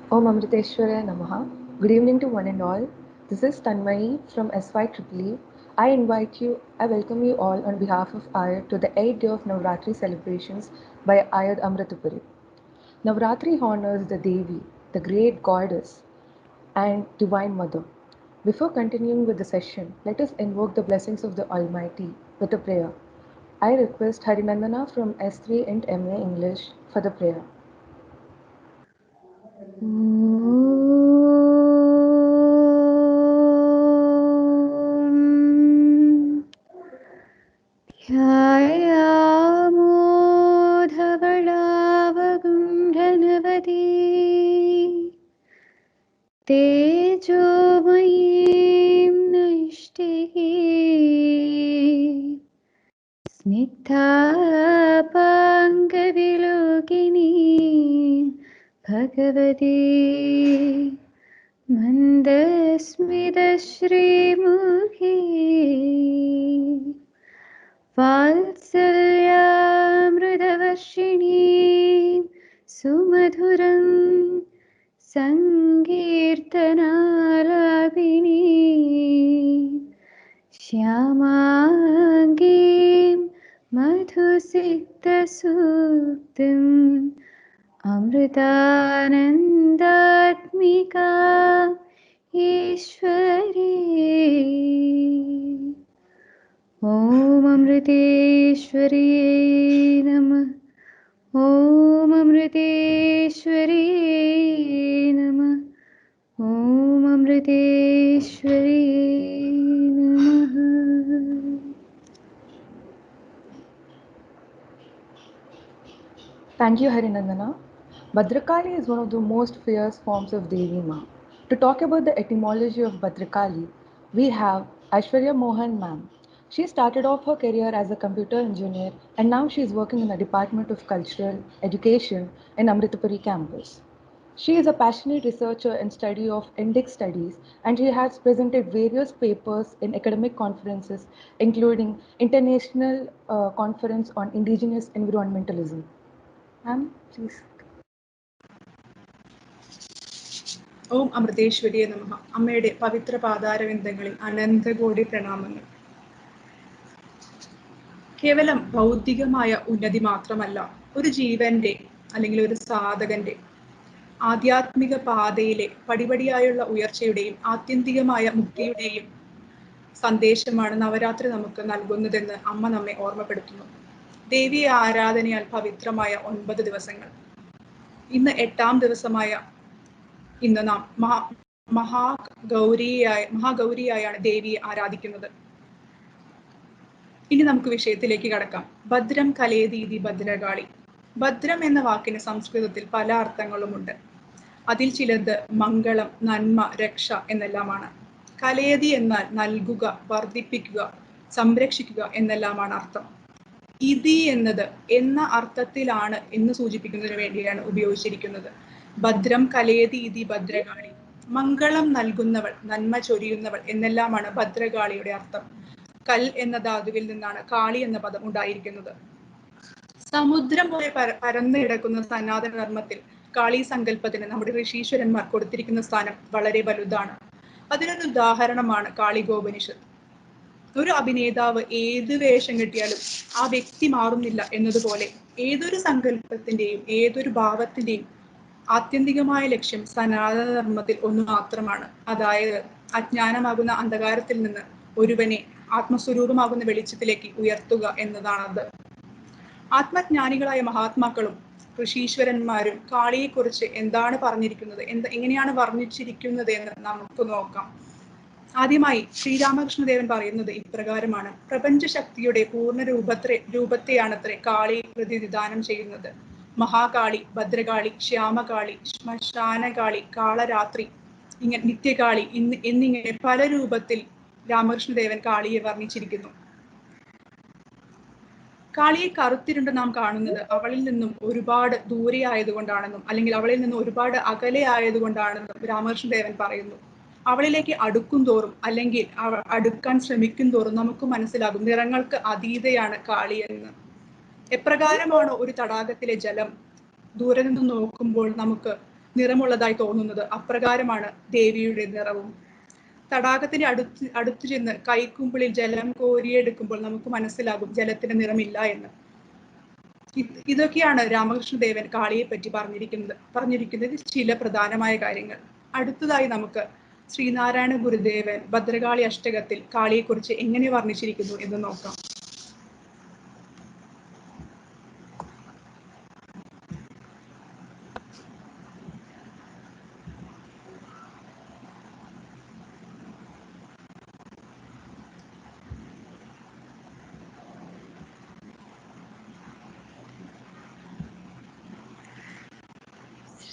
Om Amriteshwaraya Namaha. Good evening to one and all. This is Tanmayi from SYEEE. I welcome you all on behalf of Ayad to the 8th day of Navratri celebrations by Ayad Amritapuri. Navratri honors the Devi, the great goddess and divine mother. Before continuing with the session, let us invoke the blessings of the Almighty with a prayer. I request Harinandana from S3 and MA English for the prayer. ध्यायामोधवलावगुण्ठनवती तेजोमयीं नैष्टिकीं स्निग्धापाङ्गविलोकिनीं Bhagwati मन्दस्मितश्रीमुखी वात्सल्यामृतवर्षिणीं सुमधुरं सङ्कीर्तनालापिनीं श्यामाङ्गीं मधुसिक्तसूक्तिम् अमृतानन्दात्मिका ईश्वरी ॐ अमृतेश्वर्यै नमः। ॐ अमृतेश्वर्यै नमः। ॐ अमृतेश्वर्यै नमः। Thank you, Harinandana. Bhadrakali is one of the most fierce forms of Devi Ma. To talk about the etymology of Bhadrakali, we have Aishwarya Mohan ma'am. She started off her career as a computer engineer and now she is working in the Department of Cultural Education in Amritapuri campus. She is a passionate researcher in study of Indic studies and she has presented various papers in academic conferences including International Conference on Indigenous Environmentalism. Ma'am, please. ഓം അമൃതേശ്വരിയെ നമഃ. അമ്മയുടെ പവിത്ര പാതാരവിന്ദങ്ങളിൽ അനന്തകോടി പ്രണാമങ്ങൾ. കേവലം ഭൗതികമായ ഉന്നതി മാത്രമല്ല, ഒരു ജീവന്റെ അല്ലെങ്കിൽ ഒരു സാധകന്റെ ആധ്യാത്മിക പാതയിലെ പടിപടിയായുള്ള ഉയർച്ചയുടെയും ആത്യന്തികമായ മുക്തിയുടെയും സന്ദേശമാണ് നവരാത്രി നമുക്ക് നൽകുന്നതെന്ന് അമ്മ നമ്മെ ഓർമ്മപ്പെടുത്തുന്നു. ദേവിയെ ആരാധനയാൽ പവിത്രമായ 9 ദിവസങ്ങൾ. ഇന്ന് 8ാം ദിവസമായ ഇന്ന് നാം മഹാഗൗരിയായാണ് ദേവിയെ ആരാധിക്കുന്നത്. ഇനി നമുക്ക് വിഷയത്തിലേക്ക് കടക്കാം. ഭദ്രം കലേതീതി ഭദ്രകാളി. ഭദ്രം എന്ന വാക്കിന് സംസ്കൃതത്തിൽ പല അർത്ഥങ്ങളുമുണ്ട്. അതിൽ ചിലത് മംഗളം, നന്മ, രക്ഷ എന്നെല്ലാമാണ്. കലേതി എന്നാൽ നൽകുക, വർദ്ധിപ്പിക്കുക, സംരക്ഷിക്കുക എന്നെല്ലാമാണ് അർത്ഥം. ഇതി എന്നത് എന്ന അർത്ഥത്തിലാണ് എന്ന് സൂചിപ്പിക്കുന്നതിന് വേണ്ടിയാണ് ഉപയോഗിച്ചിരിക്കുന്നത്. ഭദ്രം കലേതി ഇതി ഭദ്രകാളി. മംഗളം നൽകുന്നവൾ, നന്മ ചൊരിയുന്നവൾ എന്നെല്ലാമാണ് ഭദ്രകാളിയുടെ അർത്ഥം. കൽ എന്ന ധാതുവിൽ നിന്നാണ് കാളി എന്ന പദം ഉണ്ടായിരിക്കുന്നത്. സമുദ്രം പോലെ പരന്നു കിടക്കുന്ന സനാതന ധർമ്മത്തിൽ കാളി സങ്കല്പത്തിന് നമ്മുടെ ഋഷീശ്വരന്മാർ കൊടുത്തിരിക്കുന്ന സ്ഥാനം വളരെ വലുതാണ്. അതിനൊരു ഉദാഹരണമാണ് കാളികോപനിഷത്ത്. ഒരു അഭിനേതാവ് ഏത് വേഷം കെട്ടിയാലും ആ വ്യക്തി മാറുന്നില്ല എന്നതുപോലെ ഏതൊരു സങ്കല്പത്തിന്റെയും ഏതൊരു ഭാവത്തിന്റെയും ആത്യന്തികമായ ലക്ഷ്യം സനാതന ധർമ്മത്തിൽ ഒന്ന് മാത്രമാണ്. അതായത് അജ്ഞാനമാകുന്ന അന്ധകാരത്തിൽ നിന്ന് ഒരുവനെ ആത്മസ്വരൂപമാകുന്ന വെളിച്ചത്തിലേക്ക് ഉയർത്തുക എന്നതാണത്. ആത്മജ്ഞാനികളായ മഹാത്മാക്കളും ഋഷീശ്വരന്മാരും കാളിയെക്കുറിച്ച് എന്താണ് പറഞ്ഞിരിക്കുന്നത്, എങ്ങനെയാണ് വർണ്ണിച്ചിരിക്കുന്നത് എന്ന് നമുക്ക് നോക്കാം. ആദ്യമായി ശ്രീരാമകൃഷ്ണദേവൻ പറയുന്നത് ഇപ്രകാരമാണ്: പ്രപഞ്ചശക്തിയുടെ പൂർണ്ണ രൂപത്തെയാണത്രേ കാളി പ്രതിനിധാനം ചെയ്യുന്നത്. മഹാകാളി, ഭദ്രകാളി, ശ്യാമകാളി, ശ്മശാനകാളി, കാളരാത്രി, നിത്യകാളി എന്നിങ്ങനെ പല രൂപത്തിൽ രാമകൃഷ്ണദേവൻ കാളിയെ വർണ്ണിച്ചിരിക്കുന്നു. കാളിയെ കറുത്തിരുണ്ട് നാം കാണുന്നത് അവളിൽ നിന്നും ഒരുപാട് ദൂരെ ആയതുകൊണ്ടാണെന്നും അല്ലെങ്കിൽ അവളിൽ നിന്നും ഒരുപാട് അകലെ ആയതുകൊണ്ടാണെന്നും രാമകൃഷ്ണദേവൻ പറയുന്നു. അവളിലേക്ക് അടുക്കും തോറും അല്ലെങ്കിൽ അടുക്കാൻ ശ്രമിക്കും തോറും നമുക്ക് മനസ്സിലാകും നിറങ്ങൾക്ക് അതീതയാണ് കാളി എന്ന്. എപ്രകാരമാണ് ഒരു തടാകത്തിലെ ജലം ദൂരെ നിന്ന് നോക്കുമ്പോൾ നമുക്ക് നിറമുള്ളതായി തോന്നുന്നത്. അപ്രകാരമാണ് ദേവിയുടെ നിറവും. തടാകത്തിന്റെ അടുത്തു ചെന്ന് കൈക്കുമ്പിളിൽ ജലം കോരിയെടുക്കുമ്പോൾ നമുക്ക് മനസ്സിലാകും ജലത്തിന് നിറമില്ല എന്ന്. ഇതൊക്കെയാണ് രാമകൃഷ്ണദേവൻ കാളിയെ പറ്റി പറഞ്ഞിരിക്കുന്നത് ചില പ്രധാനമായ കാര്യങ്ങൾ. അടുത്തതായി നമുക്ക് ശ്രീനാരായണ ഗുരുദേവൻ ഭദ്രകാളി അഷ്ടകത്തിൽ കാളിയെക്കുറിച്ച് എങ്ങനെ വർണ്ണിച്ചിരിക്കുന്നു എന്ന് നോക്കാം.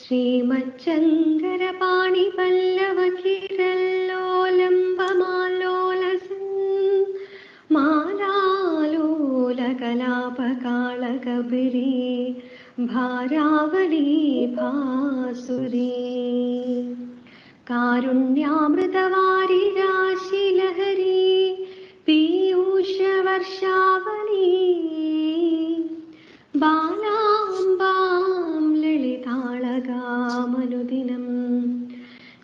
ശ്രീമജ്ജങ്കരപാണിപല്ലവകിരല്ലോലംബമാലോലസൻ മാലാലോലകലാപകാളകബിരി ഭാരാവലി ഭാസുരി കാരുണ്യാമൃതവാരി രാശിലഹരി പീയൂഷവർഷാവലി ബാലാംബാം ലളിതാളകാമനുദിനം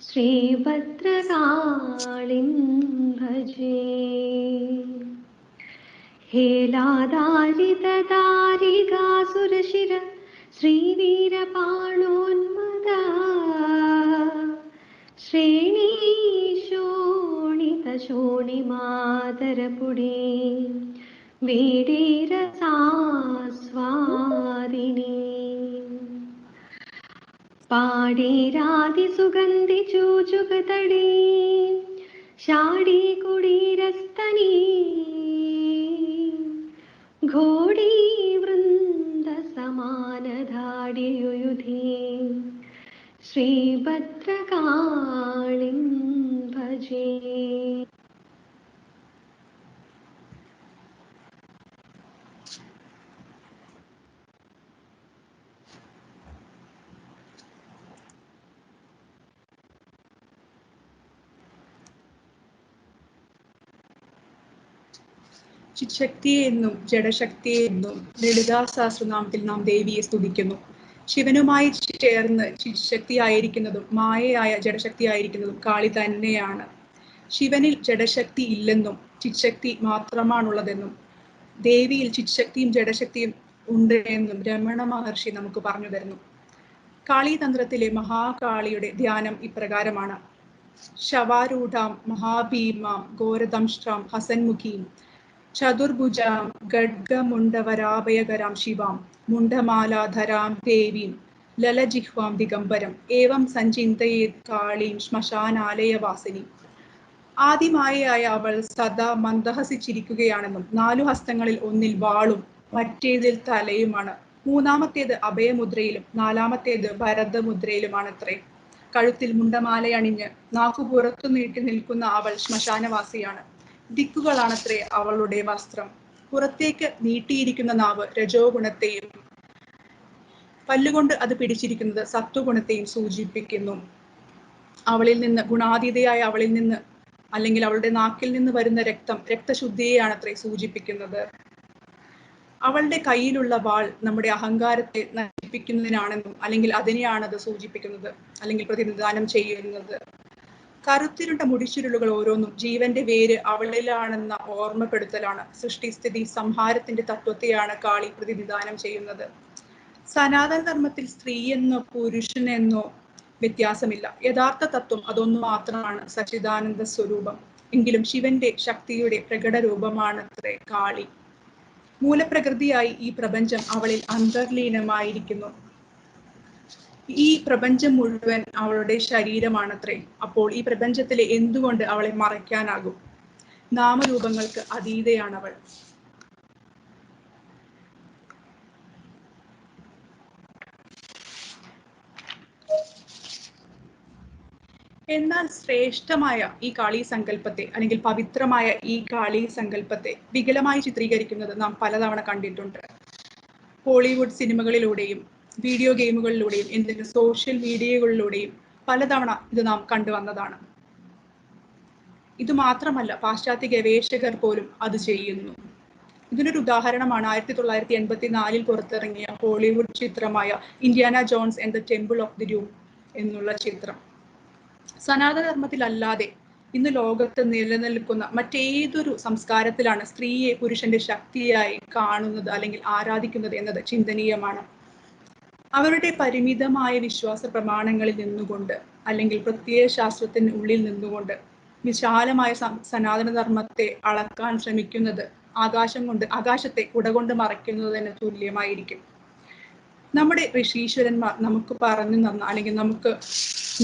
ശ്രീഭദ്രകാളിം ഭജേ. ഹേലാദാരിതദാരികാസുരശിര ശ്രീവീരപാണോന്മദ ശ്രേണീശോണിതശോണിമാതരപുടീ വീടീരസാസ്വാദിനി പാടീരാതിസുഗന്ധി ചൂചുകതടീ ഷാഢീ കുടീരസ്തനീ ഘോടീ വൃന്ദസമാനധാടിയുയുധീ ശ്രീഭദ്രകാളിം ഭജേ. ചിത്ശക്തിയെ എന്നും ജഡശക്തിയെ എന്നും ലളിതാ സഹസ്രനാമത്തിൽ നാം ദേവിയെ സ്തുതിക്കുന്നു. ശിവനുമായി ചേർന്ന് ചിത്ശക്തിയായിരിക്കുന്നതും മായയായ ജഡശക്തിയായിരിക്കുന്നതും കാളി തന്നെയാണ്. ശിവനിൽ ജഡശക്തി ഇല്ലെന്നും ചിത്ശക്തി മാത്രമാണുള്ളതെന്നും ദേവിയിൽ ചിത്ശക്തിയും ജഡശക്തിയും ഉണ്ട് എന്നും രമണ മഹർഷി നമുക്ക് പറഞ്ഞു തരുന്നു. കാളീതന്ത്രത്തിലെ മഹാകാളിയുടെ ധ്യാനം ഇപ്രകാരമാണ്. ശവാരൂഢാം മഹാഭീമാം ഘോരദംഷ്ട്രാം ഹസൻമുഖീം ചതുർഭുജാം ഖഡ്ഗമുണ്ഡവരാഭയകരാം ശിവാം മുണ്ഡമാലാധരാം ദേവീം ലലജിഹ്വാം ദിഗംബരം ഏവം സഞ്ചിന്തയേത് കാളീം ശ്മശാനാലയവാസിനി. ആദിമായയായ അവൾ സദാ മന്ദഹസിച്ചിരിക്കുകയാണെന്നും 4 ഹസ്തങ്ങളിൽ ഒന്നിൽ വാളും മറ്റേതിൽ തലയുമാണ്, മൂന്നാമത്തേത് അഭയമുദ്രയിലും 4-മത്തേത് ഭരതമുദ്രയിലുമാണത്രേ. കഴുത്തിൽ മുണ്ടമാലയണിഞ്ഞ് നാക്കു പുറത്തു നീട്ടി നിൽക്കുന്ന അവൾ ശ്മശാനവാസിയാണ്. ദിക്കുകളാണത്രേ അവളുടെ വസ്ത്രം. പുറത്തേക്ക് നീട്ടിയിരിക്കുന്ന നാവ് രജോ ഗുണത്തെയും പല്ലുകൊണ്ട് അത് പിടിച്ചിരിക്കുന്നത് സത്വഗുണത്തെയും സൂചിപ്പിക്കുന്നു. അവളിൽ നിന്ന് ഗുണാതീതയായ അവളിൽ നിന്ന് അല്ലെങ്കിൽ അവളുടെ നാക്കിൽ നിന്ന് വരുന്ന രക്തം രക്തശുദ്ധിയെയാണത്രേ സൂചിപ്പിക്കുന്നത്. അവളുടെ കയ്യിലുള്ള വാൾ നമ്മുടെ അഹങ്കാരത്തെ നശിപ്പിക്കുന്നതിനാണെന്നും അല്ലെങ്കിൽ അതിനെയാണത് സൂചിപ്പിക്കുന്നത് അല്ലെങ്കിൽ പ്രതിനിധാനം ചെയ്യുന്നത്. കറുത്തിരുണ്ട മുടിച്ചുരുളുകൾ ഓരോന്നും ജീവന്റെ വേര് അവളിലാണെന്ന ഓർമ്മപ്പെടുത്തലാണ്. സൃഷ്ടിസ്ഥിതി സംഹാരത്തിന്റെ തത്വത്തെയാണ് കാളി പ്രതിനിധാനം ചെയ്യുന്നത്. സനാതന ധർമ്മത്തിൽ സ്ത്രീയെന്നോ പുരുഷനെന്നോ വ്യത്യാസമില്ല. യഥാർത്ഥ തത്വം അതൊന്നു മാത്രമാണ്, സച്ചിദാനന്ദ സ്വരൂപം. എങ്കിലും ശിവന്റെ ശക്തിയുടെ പ്രകട രൂപമാണത്രേ കാളി. മൂലപ്രകൃതിയായി ഈ പ്രപഞ്ചം അവളിൽ അന്തർലീനമായിരിക്കുന്നു. ഈ പ്രപഞ്ചം മുഴുവൻ അവളുടെ ശരീരമാണത്രേ. അപ്പോൾ ഈ പ്രപഞ്ചത്തിലെ എന്തുകൊണ്ട് അവളെ മറയ്ക്കാനാകും? നാമരൂപങ്ങൾക്ക് അതീതയാണവൾ. എന്നാൽ ശ്രേഷ്ഠമായ ഈ കാളി സങ്കല്പത്തെ അല്ലെങ്കിൽ പവിത്രമായ ഈ കാളി സങ്കല്പത്തെ വികലമായി ചിത്രീകരിക്കുന്നത് നാം പലതവണ കണ്ടിട്ടുണ്ട്. ഹോളിവുഡ് സിനിമകളിലൂടെയും വീഡിയോ ഗെയിമുകളിലൂടെയും എന്തിന് സോഷ്യൽ മീഡിയകളിലൂടെയും പലതവണ ഇത് നാം കണ്ടുവന്നതാണ്. ഇത് മാത്രമല്ല, പാശ്ചാത്യ ഗവേഷകർ പോലും അത് ചെയ്യുന്നു. ഇതിനൊരു ഉദാഹരണമാണ് 1984 പുറത്തിറങ്ങിയ ഹോളിവുഡ് ചിത്രമായ Indiana John's and the temple of the dome. എന്നുള്ള ചിത്രം. സനാതനധർമ്മത്തിലല്ലാതെ ഇന്ന് ലോകത്ത് നിലനിൽക്കുന്ന മറ്റേതൊരു സംസ്കാരത്തിലാണ് സ്ത്രീയെ പുരുഷന്റെ ശക്തിയായി കാണുന്നത് അല്ലെങ്കിൽ ആരാധിക്കുന്നത് എന്നത് ചിന്തനീയമാണ്. അവരുടെ പരിമിതമായ വിശ്വാസ പ്രമാണങ്ങളിൽ നിന്നുകൊണ്ട് അല്ലെങ്കിൽ പ്രത്യയ ശാസ്ത്രത്തിന് ഉള്ളിൽ നിന്നുകൊണ്ട് വിശാലമായ സനാതനധർമ്മത്തെ അളക്കാൻ ശ്രമിക്കുന്നത് ആകാശത്തെ കുടകൊണ്ട് മറയ്ക്കുന്നതിന് തുല്യമായിരിക്കും. നമ്മുടെ ഋഷീശ്വരന്മാർ നമുക്ക് പറഞ്ഞു തന്ന അല്ലെങ്കിൽ നമുക്ക്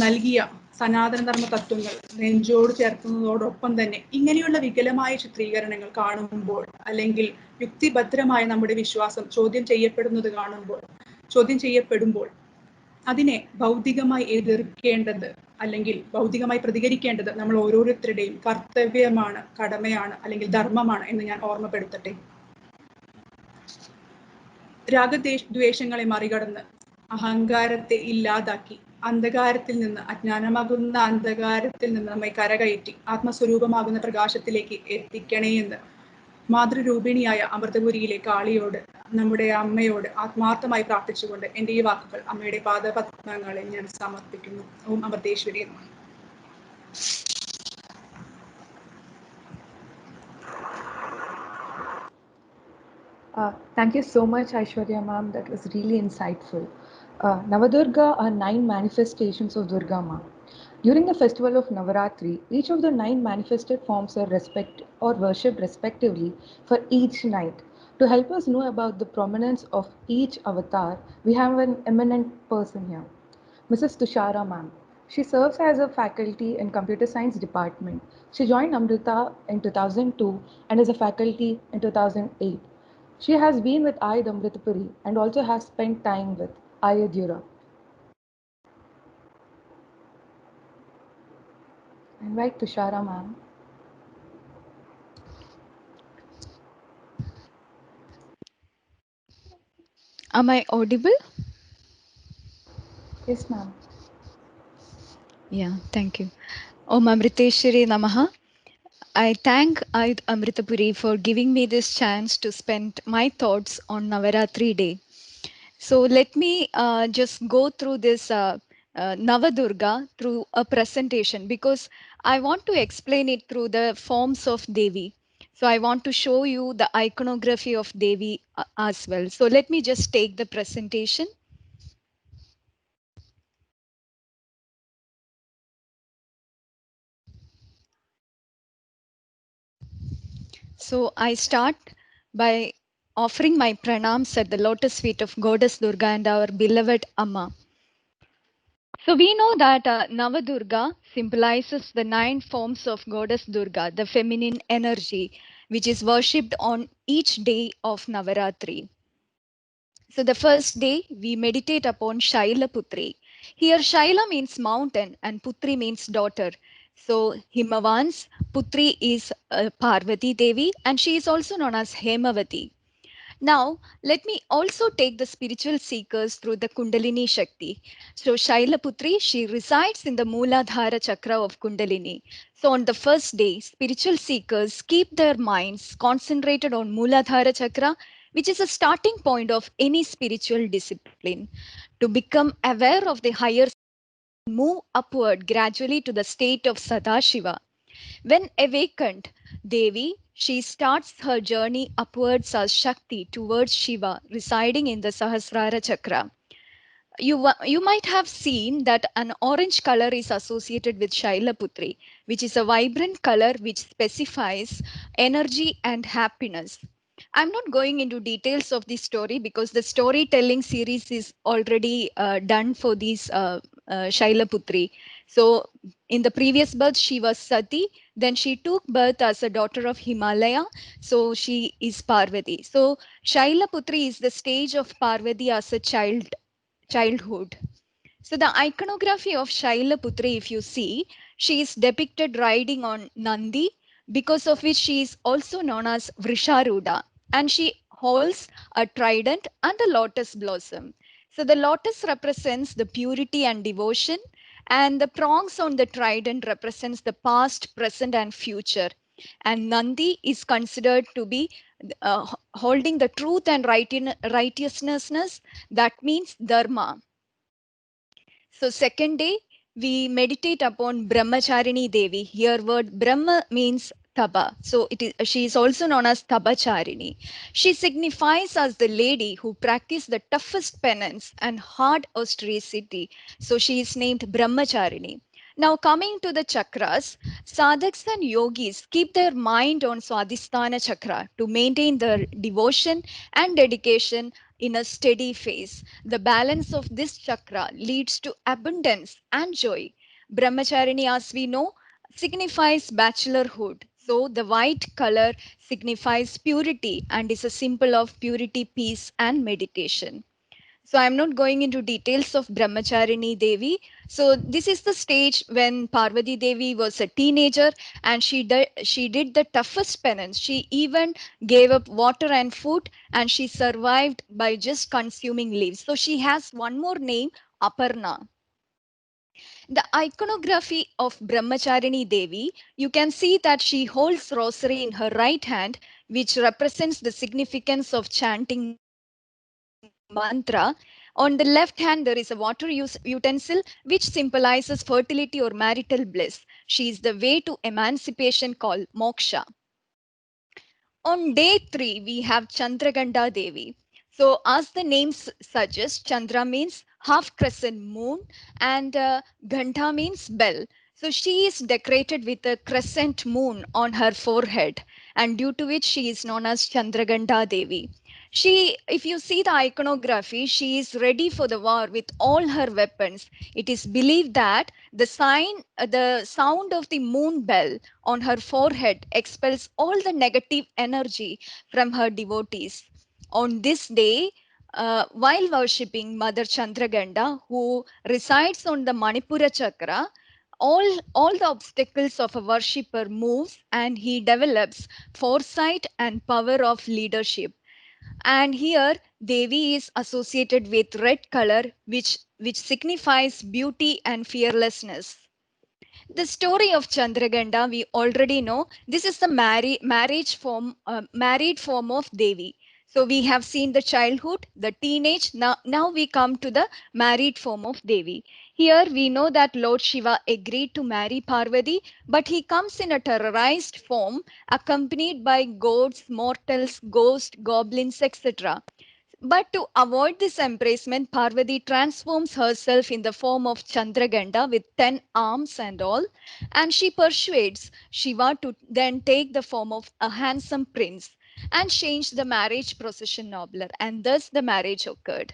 നൽകിയ സനാതനധർമ്മ തത്വങ്ങൾ നെഞ്ചോട് ചേർക്കുന്നതോടൊപ്പം തന്നെ ഇങ്ങനെയുള്ള വികലമായ ചിത്രീകരണങ്ങൾ കാണുമ്പോൾ അല്ലെങ്കിൽ യുക്തിഭദ്രമായ നമ്മുടെ വിശ്വാസം ചോദ്യം ചെയ്യപ്പെടുമ്പോൾ അതിനെ ഭൗതികമായി എതിർക്കേണ്ടത് അല്ലെങ്കിൽ ഭൗതികമായി പ്രതികരിക്കേണ്ടത് നമ്മൾ ഓരോരുത്തരുടെയും കർത്തവ്യമാണ്, കടമയാണ് അല്ലെങ്കിൽ ധർമ്മമാണ് എന്ന് ഞാൻ ഓർമ്മപ്പെടുത്തട്ടെ. രാഗദ്വേഷങ്ങളെ മറികടന്ന് അഹങ്കാരത്തെ ഇല്ലാതാക്കി അജ്ഞാനമാകുന്ന അന്ധകാരത്തിൽ നിന്ന് നമ്മെ കരകയറ്റി ആത്മസ്വരൂപമാകുന്ന പ്രകാശത്തിലേക്ക് എത്തിക്കണേ എന്ന് മാതൃരൂപിണിയായ അമൃതപുരിയിലെ കാളിയോട്, നമ്മുടെ അമ്മയോട് ആത്മാർത്ഥമായി പ്രാർത്ഥിച്ചുകൊണ്ട് എൻ്റെ ഈ വാക്കുകൾ അമ്മയുടെ പാദപത്മങ്ങളിൽ ഞാൻ സമർപ്പിക്കുന്നു. ഓം അമൃതേശ്വരി നമഃ. Thank you so much, Aishwarya ma'am. That was really insightful. Navadurga are 9 manifestations of Durga Ma. During the festival of Navaratri, each of the 9 manifested forms are worshipped respectively for each night. To help us know about the prominence of each avatar, we have an eminent person here, Mrs. Tushara ma'am. She serves as a faculty in Computer Science Department. She joined Amrita in 2002 and is a faculty in 2008. She has been with Ayad Amritapuri and also has spent time with Ayodhura. I invite Tushara ma'am. Am I audible? Yes, ma'am. Yeah, thank you. Om Amriteshwari Namaha. I thank Ayud Amritapuri for giving me this chance to spend my thoughts on Navaratri day. So let me just go through this Navadurga through a presentation because I want to explain it through the forms of Devi. So I want to show you the iconography of Devi as well. So let me just take the presentation. So I start by offering my pranams at the lotus feet of Goddess Durga and our beloved Amma. So we know that Navadurga symbolizes the 9 forms of Goddess Durga, the feminine energy, which is worshipped on each day of Navaratri. So the first day we meditate upon Shaila Putri. Here Shaila means mountain and Putri means daughter. So Himavans, Putri is Parvati Devi and she is also known as Hemavati. Now, let me also take the spiritual seekers through the Kundalini Shakti. So, Shaila Putri, she resides in the Mooladhara Chakra of Kundalini. So, on the first day, spiritual seekers keep their minds concentrated on Mooladhara Chakra, which is a starting point of any spiritual discipline. To become aware of the higher, move upward gradually to the state of Sadashiva. When awakened, Devi, she starts her journey upwards as Shakti towards Shiva, residing in the Sahasrara Chakra. You might have seen that an orange color is associated with Shailaputri, which is a vibrant color which specifies energy and happiness. I'm not going into details of the story because the storytelling series is already done for these Shailaputri. So in the previous birth, she was Sati. Then she took birth as a daughter of Himalaya. So she is Parvati. So Shailaputri is the stage of Parvati as a childhood. So the iconography of Shailaputri, if you see, she is depicted riding on Nandi, because of which she is also known as Vrisharuda, and she holds a trident and a lotus blossom. So the lotus represents the purity and devotion, and the prongs on the trident represents the past, present, and future. And Nandi is considered to be holding the truth and righteousness, that means dharma. So second day, we meditate upon Brahmacharini Devi. Here word Brahma means Taba. So she is also known as Tabacharini. She signifies as the lady who practiced the toughest penance and hard austerity. So she is named Brahmacharini. Now coming to the chakras, sadhaks and yogis keep their mind on Swadhisthana chakra to maintain their devotion and dedication in a steady phase. The balance of this chakra leads to abundance and joy. Brahmacharini, as we know, signifies bachelorhood. So the white color signifies purity and is a symbol of purity, peace, and meditation. So I'm not going into details of Brahmacharini Devi. So this is the stage when Parvati Devi was a teenager and she did the toughest penance. She even gave up water and food and she survived by just consuming leaves. So she has one more name, Aparna. The iconography of Brahmacharini Devi, you can see that she holds rosary in her right hand, which represents the significance of chanting mantra. On the left hand, there is a water utensil which symbolizes fertility or marital bliss. She is the way to emancipation called moksha. On day 3, we have Chandraganda Devi. So, as the name suggests, Chandra means half crescent moon and Gandha means bell. So, she is decorated with a crescent moon on her forehead, and due to which she is known as Chandraganda Devi. She, if you see the iconography, she is ready for the war with all her weapons. It is believed that the sound of the moon bell on her forehead expels all the negative energy from her devotees. On this day, while worshipping Mother Chandraganda, who resides on the Manipura chakra, all the obstacles of a worshipper moves and he develops foresight and power of leadership. And here Devi is associated with red color, which signifies beauty and fearlessness. The story of Chandraganda, we already know. This is the married form of Devi. So we have seen the childhood, the teenage. Now we come to the married form of Devi. Here we know that Lord Shiva agreed to marry Parvati, but he comes in a terrorized form, accompanied by gods, mortals, ghosts, goblins, etc. But to avoid this embracement, Parvati transforms herself in the form of Chandraganda with 10 arms and all, and she persuades Shiva to then take the form of a handsome prince and change the marriage procession nobler, and thus the marriage occurred.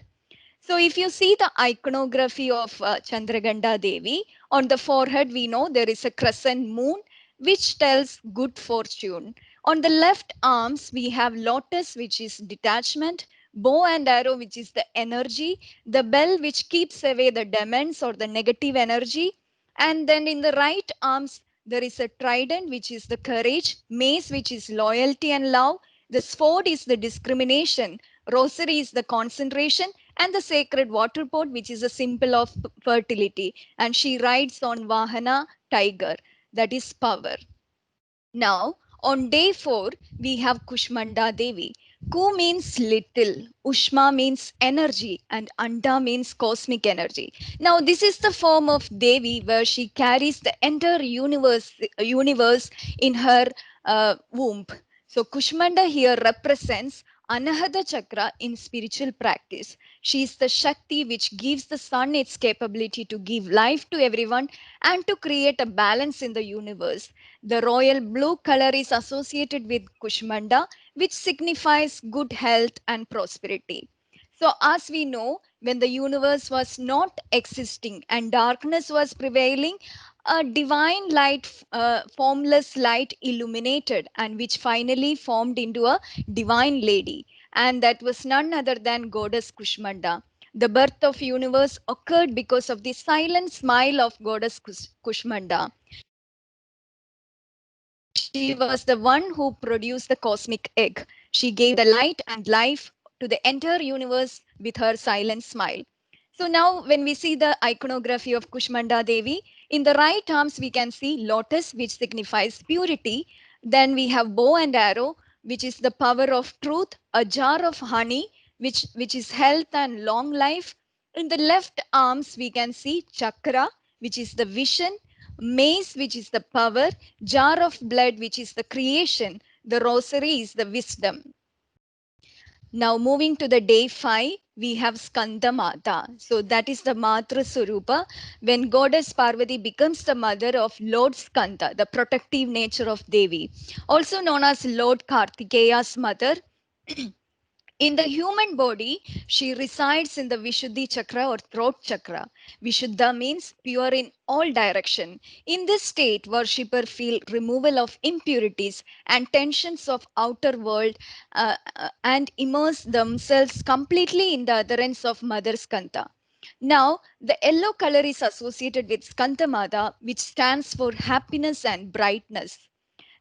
So if you see the iconography of Chandraganda Devi, on the forehead we know there is a crescent moon which tells good fortune. On the left arms we have lotus which is detachment, bow and arrow which is the energy, the bell which keeps away the demons or the negative energy, and then in the right arms there is a trident which is the courage, mace which is loyalty and love, the sword is the discrimination, rosary is the concentration, and the sacred water pot, which is a symbol of fertility. And she rides on Vahana tiger, that is power. Now, on day 4, we have Kushmanda Devi. Ku means little, Ushma means energy, and Anda means cosmic energy. Now, this is the form of Devi where she carries the entire universe in her womb. So, Kushmanda here represents Anahata Chakra in spiritual practice. She is the Shakti which gives the sun its capability to give life to everyone and to create a balance in the universe. The royal blue color is associated with Kushmanda, which signifies good health and prosperity. So, as we know, when the universe was not existing and darkness was prevailing, a divine light, formless light illuminated, and which finally formed into a divine lady. And that was none other than Goddess Kushmanda. The birth of universe occurred because of the silent smile of Goddess Kushmanda. She was the one who produced the cosmic egg. She gave the light and life to the entire universe with her silent smile. So now when we see the iconography of Kushmanda Devi, in the right arms we can see lotus, which signifies purity. Then we have bow and arrow, which is the power of truth, a jar of honey, which is health and long life, In the left arms, we can see chakra, which is the vision, mace, which is the power, jar of blood, which is the creation, the rosary is the wisdom. Now moving to the day 5, we have Skanda Mata. So that is the Matra Surupa, when goddess Parvati becomes the mother of Lord Skanda, the protective nature of Devi, also known as Lord Kartikeya's mother. In the human body, she resides in the Vishuddhi chakra or throat chakra. Vishuddha means pure in all direction. In this state, worshipper feel removal of impurities and tensions of outer world and immerse themselves completely in the adherence of Mother Skanda. Now, the yellow color is associated with Skandamata, which stands for happiness and brightness.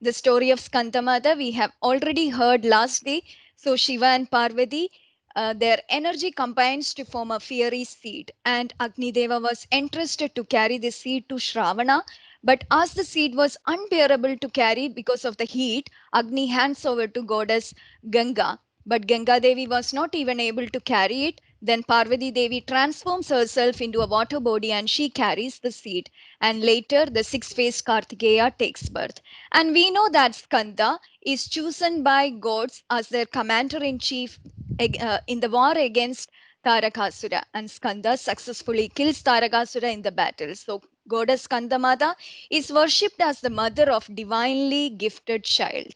The story of Skandamata we have already heard last day. So Shiva and Parvati, their energy combines to form a fiery seed, and Agni Deva was entrusted to carry the seed to Shravana. But as the seed was unbearable to carry because of the heat, Agni hands over to goddess Ganga. But Ganga Devi was not even able to carry it. Then Parvati Devi transforms herself into a water body and she carries the seed. And later, the six-faced Kartikeya takes birth. And we know that Skanda is chosen by gods as their commander in chief in the war against Tarakasura. And Skanda successfully kills Tarakasura in the battle. So, goddess Skandamata is worshipped as the mother of divinely gifted child.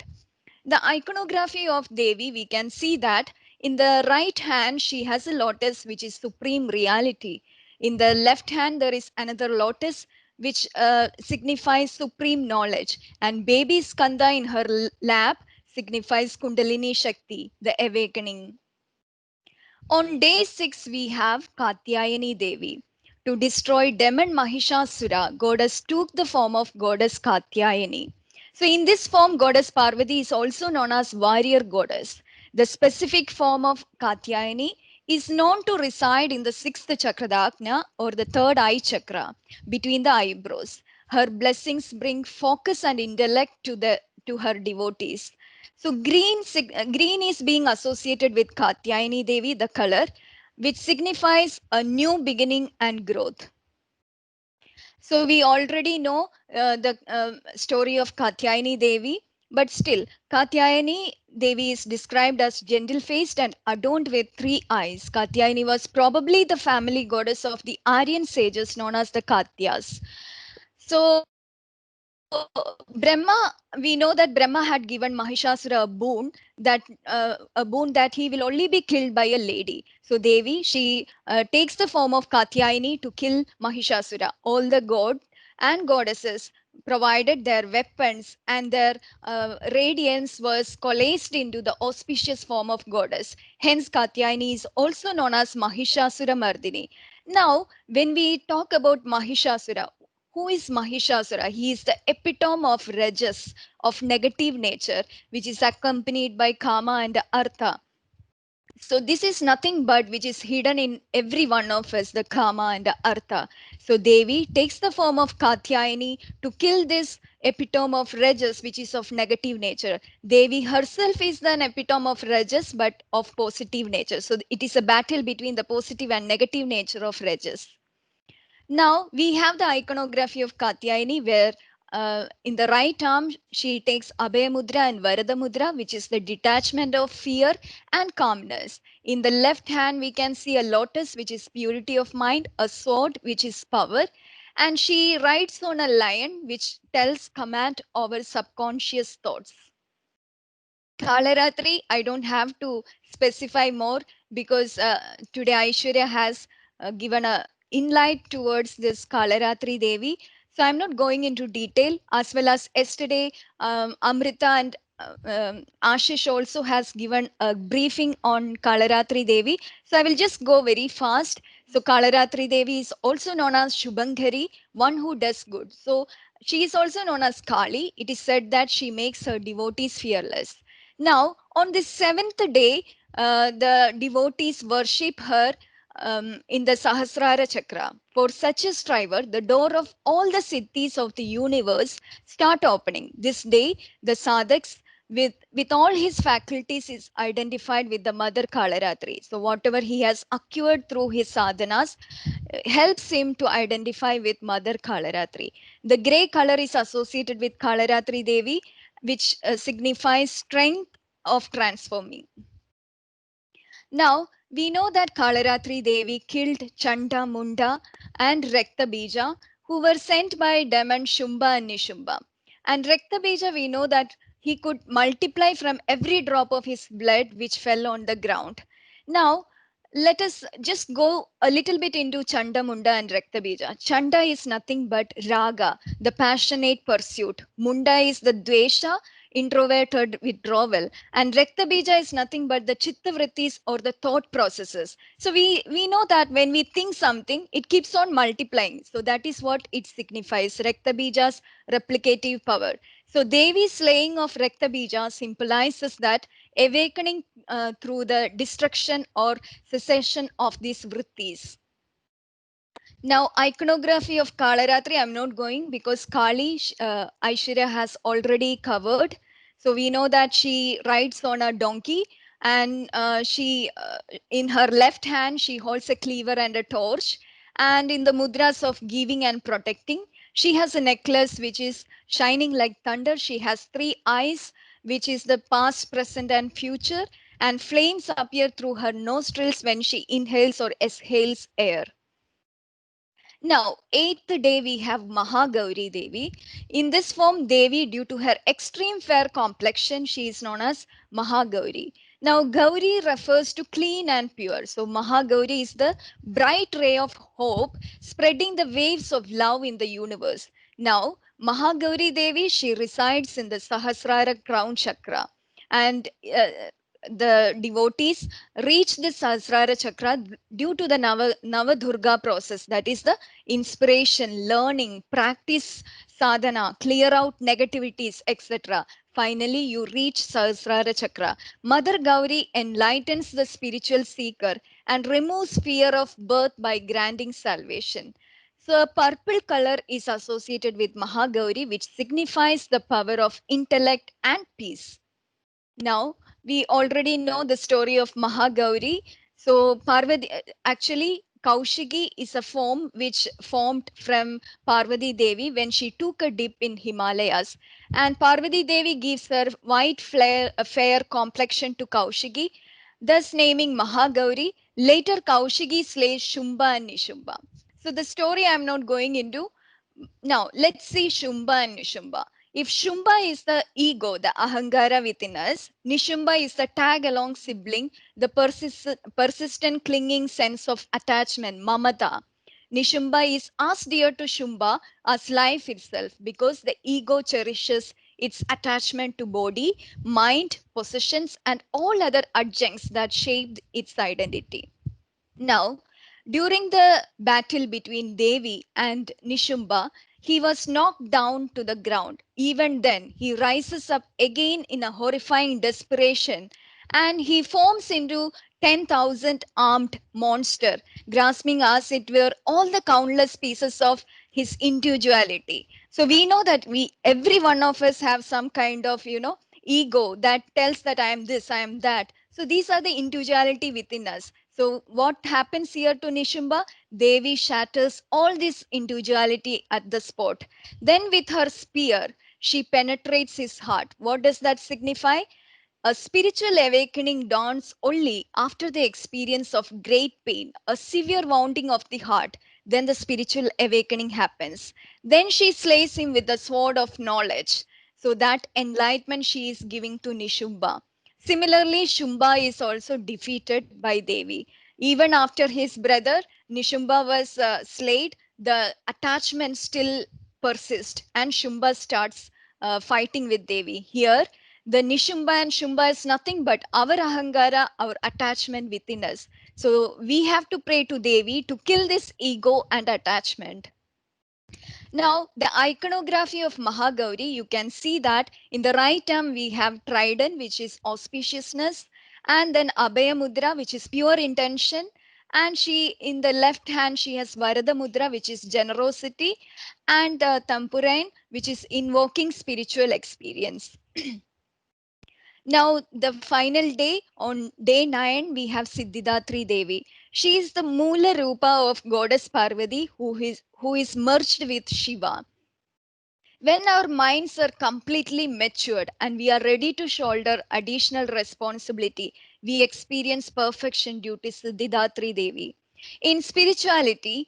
The iconography of Devi, we can see that in the right hand, she has a lotus, which is supreme reality. In the left hand, there is another lotus, which signifies supreme knowledge. And baby Skanda in her lap signifies Kundalini Shakti, the awakening. On day 6, we have Katyayani Devi. To destroy demon Mahishasura, goddess took the form of goddess Katyayani. So in this form, goddess Parvati is also known as warrior goddess. The specific form of Katyayani is known to reside in the 6th Chakradakna or the 3rd eye chakra between the eyebrows. Her blessings bring focus and intellect to her devotees. So green is being associated with Katyayani Devi, the color, which signifies a new beginning and growth. So we already know the story of Katyayani Devi, but still, Katyayani Devi is described as gentle-faced and adorned with 3 eyes. Katyayani was probably the family goddess of the Aryan sages known as the Katyas. So Brahma, we know that Brahma had given Mahishasura a boon that he will only be killed by a lady. So Devi, she takes the form of Katyayani to kill Mahishasura. All the god and goddesses provided their weapons and their radiance was coalesced into the auspicious form of goddess. Hence, Katyayani is also known as Mahishasura Mardini. Now, when we talk about Mahishasura, who is Mahishasura? He is the epitome of Rajas, of negative nature, which is accompanied by Kama and Artha. So this is nothing but which is hidden in every one of us, the Kama and the Artha. So Devi takes the form of Katyayani to kill this epitome of Rajas, which is of negative nature. Devi herself is an epitome of Rajas, but of positive nature. So it is a battle between the positive and negative nature of Rajas. Now we have the iconography of Katyayani where in the right arm she takes Abhaya Mudra and Varada Mudra, which is the detachment of fear and calmness. In the left hand we can see a lotus, which is purity of mind, a sword, which is power, and she rides on a lion, which tells command over subconscious thoughts. Kalaratri, I don't have to specify more because today Aishwarya has given a inlight towards this Kalaratri Devi. So I'm not going into detail, as well as yesterday Amrita and Ashish also has given a briefing on Kalaratri Devi. So I will just go very fast. So Kalaratri Devi is also known as Shubhankari, one who does good. So she is also known as Kali. It is said that she makes her devotees fearless. Now, on the 7th day, the devotees worship her in the Sahasrara Chakra. For such a striver, the door of all the cities of the universe start opening. This day, the sadhaks with all his faculties is identified with the mother Kalaratri. So whatever he has acquired through his sadhanas helps him to identify with mother Kalaratri. The gray color is associated with Kalaratri Devi, which signifies strength of transforming. Now, we know that Kalaratri Devi killed Chanda Munda and Rektabija, who were sent by demon Shumba and Nishumba. And Rektabija, we know that he could multiply from every drop of his blood which fell on the ground. Now, let us just go a little bit into Chanda Munda and Rektabija. Chanda is nothing but raga, the passionate pursuit. Munda is the dvesha, introverted withdrawal, and Rakta Bija is nothing but the chitta vrittis or the thought processes. So we know that when we think something, it keeps on multiplying. So that is what it signifies, Rakta Bija's replicative power. So Devi's slaying of Rakta Bija symbolizes that awakening through the destruction or cessation of these vrittis. Now, iconography of Kalaratri, I'm not going because Kali, Aishwarya has already covered. So we know that she rides on a donkey and in her left hand, she holds a cleaver and a torch. And in the mudras of giving and protecting, she has a necklace which is shining like thunder. She has three eyes, which is the past, present, and future. And flames appear through her nostrils when she inhales or exhales air. Now, eighth day we have Mahagauri Devi. In this form, Devi, due to her extreme fair complexion, she is known as Mahagauri. Now, Gauri refers to clean and pure. So, Mahagauri is the bright ray of hope, spreading the waves of love in the universe. Now, Mahagauri Devi, she resides in the Sahasrara crown chakra. And the devotees reach the Sahasrara chakra due to the Navadurga process, that is the inspiration, learning, practice sadhana, clear out negativities, etc. Finally, you reach Sahasrara Chakra. Mother Gauri enlightens the spiritual seeker and removes fear of birth by granting salvation. So, a purple color is associated with Mahagauri, which signifies the power of intellect and peace. Now, we already know the story of Mahagauri. So, Parvati, actually, Kaushigi is a form which formed from Parvati Devi when she took a dip in Himalayas. And Parvati Devi gives her white fair complexion to Kaushigi, thus naming Mahagauri. Later, Kaushigi slays Shumba and Nishumba. So, the story I'm not going into. Now, let's see Shumba and Nishumba. If Shumba is the ego, the ahangara within us, Nishumba is the tag along sibling, the persistent clinging sense of attachment, mamata. Nishumba is as dear to Shumba as life itself because the ego cherishes its attachment to body, mind, possessions, and all other adjuncts that shaped its identity. Now, during the battle between Devi and Nishumba, he was knocked down to the ground. Even then, he rises up again in a horrifying desperation and he forms into 10,000 armed monster, grasping as it were all the countless pieces of his individuality. So we know that every one of us have some kind of, ego that tells that I am this, I am that. So these are the individuality within us. So what happens here to Nishumba? Devi shatters all this individuality at the spot. Then with her spear, she penetrates his heart. What does that signify? A spiritual awakening dawns only after the experience of great pain, a severe wounding of the heart. Then the spiritual awakening happens. Then she slays him with the sword of knowledge. So that enlightenment she is giving to Nishumba. Similarly, Shumba is also defeated by Devi. Even after his brother Nishumba was slain, the attachment still persists and Shumba starts fighting with Devi. Here, the Nishumba and Shumba is nothing but our ahangara, our attachment within us. So we have to pray to Devi to kill this ego and attachment. Now, the iconography of Mahagauri, you can see that in the right arm we have trident, which is auspiciousness, and then Abhaya Mudra, which is pure intention. And she, in the left hand, she has Varada Mudra, which is generosity, and Tampurain, which is invoking spiritual experience. Now, the final day, on day 9, we have Siddhidatri Devi. She is the Mula Rupa of goddess Parvati who is merged with Shiva. When our minds are completely matured and we are ready to shoulder additional responsibility, we experience perfection due to Siddhidatri Devi. In spirituality,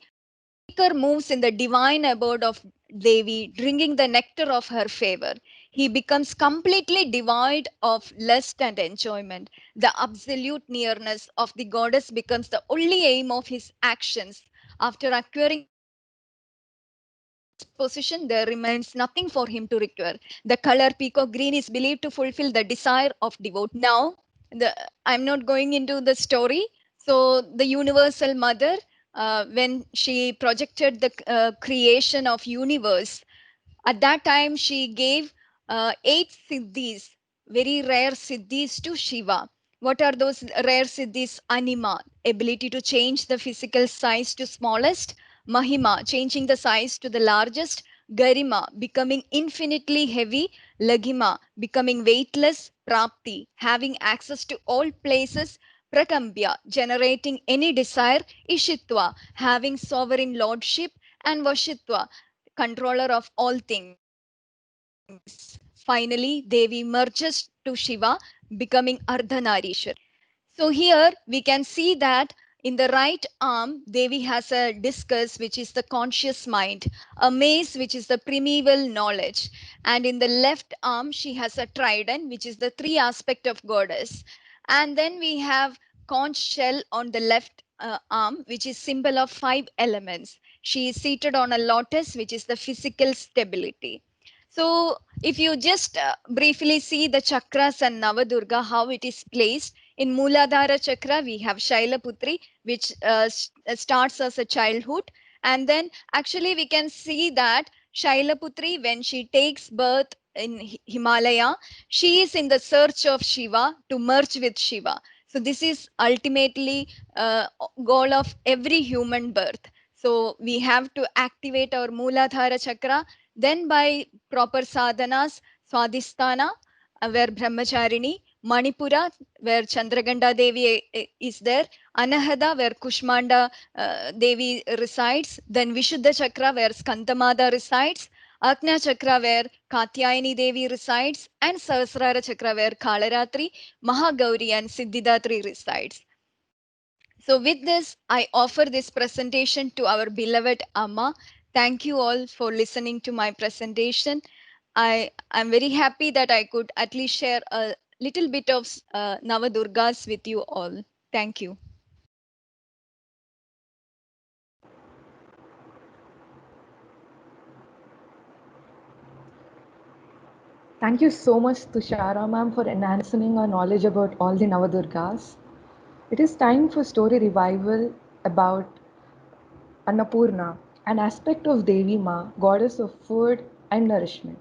seeker moves in the divine abode of Devi, drinking the nectar of her favor. He becomes completely devoid of lust and enjoyment. The absolute nearness of the goddess becomes the only aim of his actions. After acquiring position, there remains nothing for him to require. The color peacock green is believed to fulfill the desire of devotee. Now, I'm not going into the story. So, the Universal Mother, when she projected the creation of universe, at that time she gave 8 siddhis, very rare siddhis to Shiva. What are those rare siddhis? Anima, ability to change the physical size to smallest. Mahima, changing the size to the largest. Garima, becoming infinitely heavy. Laghima, becoming weightless. Prapti, having access to all places. Pratambhya, generating any desire. Ishitwa, having sovereign lordship. And Vashitwa, controller of all things. Finally, Devi merges to Shiva, becoming Ardhanarishwar. So here we can see that in the right arm, Devi has a discus, which is the conscious mind, a mace, which is the primeval knowledge. And in the left arm, she has a trident, which is the 3 aspect of goddess. And then we have conch shell on the left arm, which is symbol of 5 elements. She is seated on a lotus, which is the physical stability. So if you just briefly see the chakras and Navadurga, how it is placed, in Mooladhara Chakra, we have Shailaputri, which starts as a childhood. And then actually we can see that Shailaputri, when she takes birth in Himalaya, she is in the search of Shiva to merge with Shiva. So this is ultimately goal of every human birth. So we have to activate our Mooladhara Chakra. Then by proper sadhanas, Swadhisthana, where Brahmacharini, Manipura, where Chandraganda Devi is there, Anahada, where Kushmanda Devi resides, then Vishuddha Chakra, where Skandamada resides, Agnya Chakra, where Katyayani Devi resides, and Sahasrara Chakra, where Kalaratri, Mahagauri, and Siddhidatri resides. So with this, I offer this presentation to our beloved Amma. Thank you all for listening to my presentation. I'm very happy that I could at least share a little bit of Navadurgas with you all. Thank you. Thank you so much, Tushara ma'am, for enhancing our knowledge about all the Navadurgas. It is time for story revival about Annapurna, an aspect of Devi Ma, goddess of food and nourishment.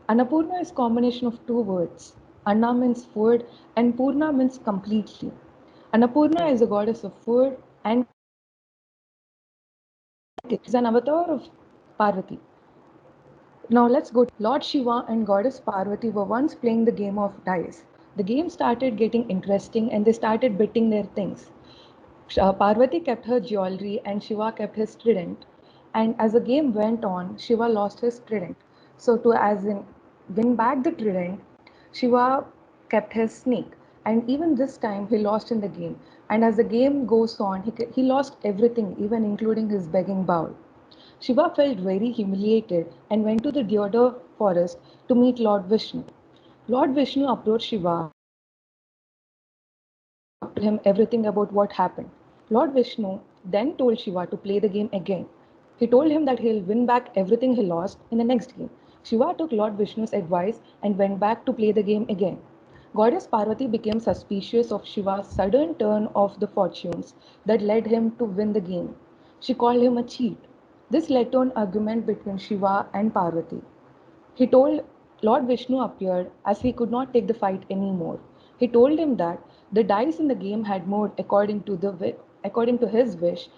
Annapurna is combination of 2 words. Anna means food and Purna means completely. Annapurna is a goddess of food and is an avatar of Parvati. Now let's go. Lord Shiva and Goddess Parvati were once playing the game of dice. The game started getting interesting and they started betting their things. Parvati kept her jewelry and Shiva kept his trident. And as the game went on, Shiva lost his trident. So to as in win back the trident, Shiva kept his snake. And even this time he lost in the game. And as the game goes on, he lost everything, even including his begging bowl. Shiva felt very humiliated and went to the deodar forest to meet Lord Vishnu. Lord Vishnu approached Shiva and told him everything about what happened. Lord Vishnu then told Shiva to play the game again. He told him that he'll win back everything he lost in the next game. Shiva took Lord Vishnu's advice and went back to play the game again. Goddess Parvati became suspicious of Shiva's sudden turn of the fortunes that led him to win the game. She called him a cheat. This led to an argument between Shiva and Parvati. He told Lord Vishnu appeared as he could not take the fight anymore. He told him that the dice in the game had moved according to his wish,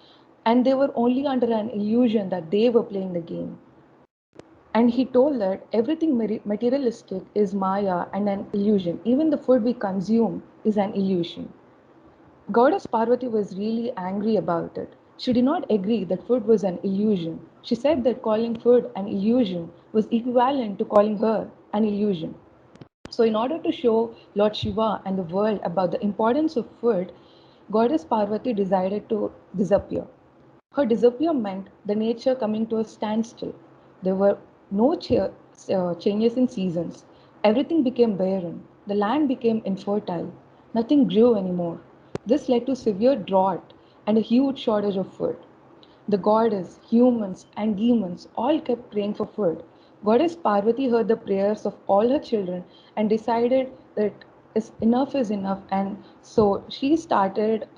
and they were only under an illusion that they were playing the game. And he told that everything materialistic is Maya and an illusion. Even the food we consume is an illusion. Goddess Parvati was really angry about it. She did not agree that food was an illusion. She said that calling food an illusion was equivalent to calling her an illusion. So, in order to show Lord Shiva and the world about the importance of food, Goddess Parvati decided to disappear. Her disappear meant the nature coming to a standstill. There were no changes in seasons. Everything became barren. The land became infertile. Nothing grew anymore. This led to severe drought and a huge shortage of food. The goddess, humans, and demons all kept praying for food. Goddess Parvati heard the prayers of all her children and decided that enough is enough, and so she started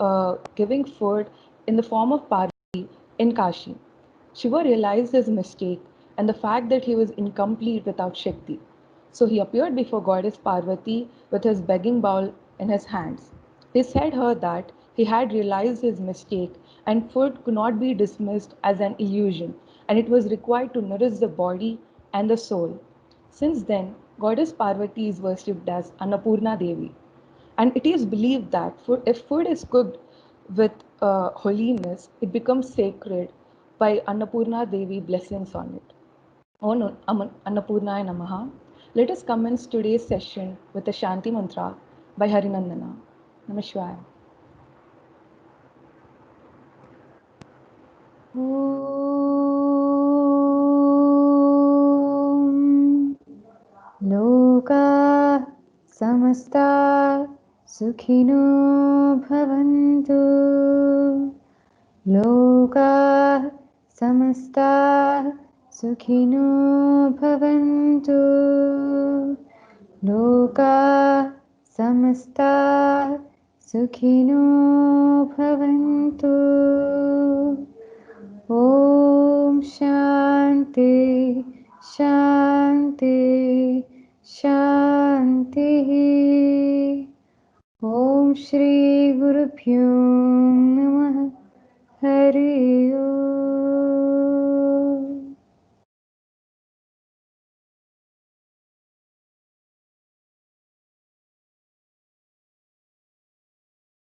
giving food in the form of Parvati in Kashi. Shiva realized his mistake and the fact that he was incomplete without Shakti. So he appeared before Goddess Parvati with his begging bowl in his hands. He said her that he had realized his mistake and food could not be dismissed as an illusion, and it was required to nourish the body and the soul. Since then, Goddess Parvati is worshipped as Annapurna Devi. And it is believed that if food is cooked with holiness, it becomes sacred by Annapurna Devi blessings on it. Oh no, Annapurnaya Namaha. Let us commence today's session with a Shanti Mantra by Harinandana. Namah ॐ लोका समस्ता सुखिनो भवन्तु लोका समस्ता सुखिनो भवन्तु लोका समस्ता सुखिनो भवन्तु ॐ शान्ति शान्ति शान्तिः ॐ श्री गुरुभ्यो नमः हरि ओम्